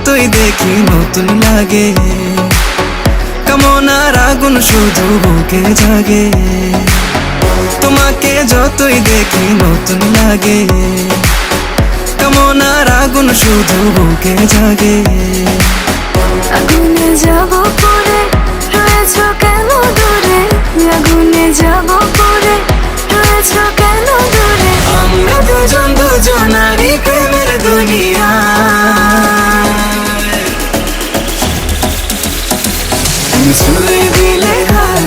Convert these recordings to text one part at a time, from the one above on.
যতই দেখি নতুন লাগে, কামনার আগুন শুধু বুকে জাগে। তোমাকে যতই দেখি নতুন লাগে, কামনার আগুন শুধু বুকে জাগে। আগুনে যাব পরে রয়েছ কেন দূরে, আগুনে যাব পরে রয়েছ কেন দূরে। আমরা দুজন দুজনারই প্রেমের দুনিয়া। তুমি ছুঁয়ে দিলে হায়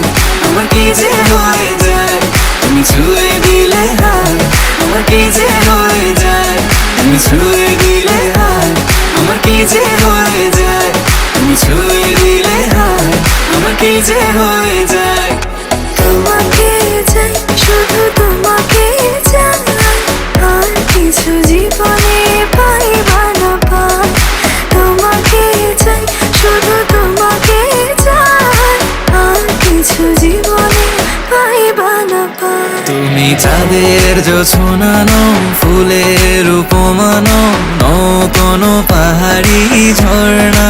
আমার কি যে হয়ে যায়, তুমি ছুঁয়ে দিলে হায় আমার কি যে হয়ে যায়, তুমি ছুঁয়ে দিলে হায় আমার কি যে হয়ে যায়, তুমি ছুঁয়ে দিলে হায় আমার কি যে হয়ে যায়। তোমাকে চাই, শুধু তোমাকে চাই, আর কিছু জীবনে পাইবা না পাই। তোমাকে চাই, শুধু তোমাকে চাই, আর কিছু জীবনে পাইবা না পাই। তুমি চাঁদের জোছনানো ফুলের উপমানো, নও কোনো পাহাড়ি ঝর্ণা।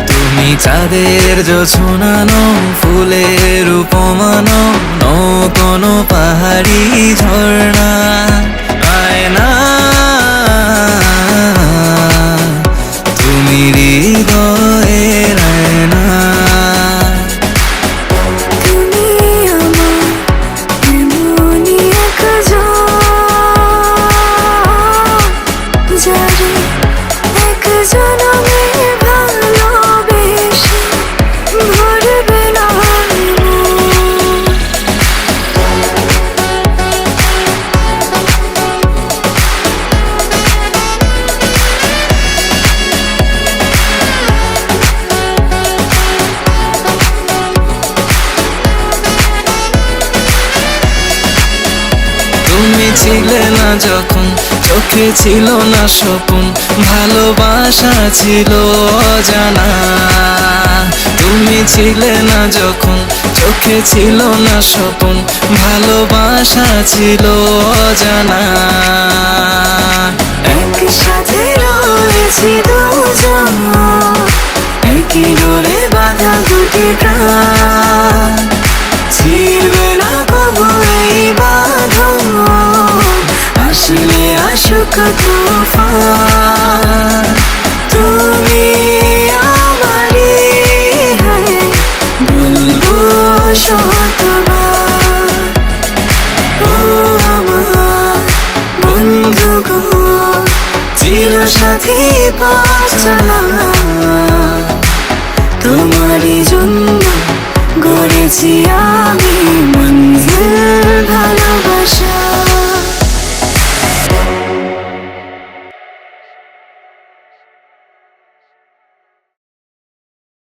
তুমি চাঁদের জোছনানো ফুলের উপমানো, নও কোনো পাহাড়ি ঝর্ণা। আয়না তুমি হৃদয়ের আয়না। তুমি আমার এমনই একজন, যারে এক জনমে ভালোবেসে ভরবে না মন। তুমি ছিলে না যখন চোখে ছিল না স্বপন, ভালোবাসা ছিল অজানা। তুমি ছিলে না যখন চোখে ছিল না স্বপন, ভালোবাসা ছিল অজানা। একসাথে রয়েছি দুজন, একই ডোরে বাঁধা দুটি প্রাণ। ছিড়বে না কবু এই বাঁধন, আসলে আসুক তুফান। তুমি আমারই হয়ে বলবো শতবার, ও আমার বন্ধু গো, চিরসাথী পথ চলা। তোমারই জন্য গড়েছি আমি মঞ্জিল।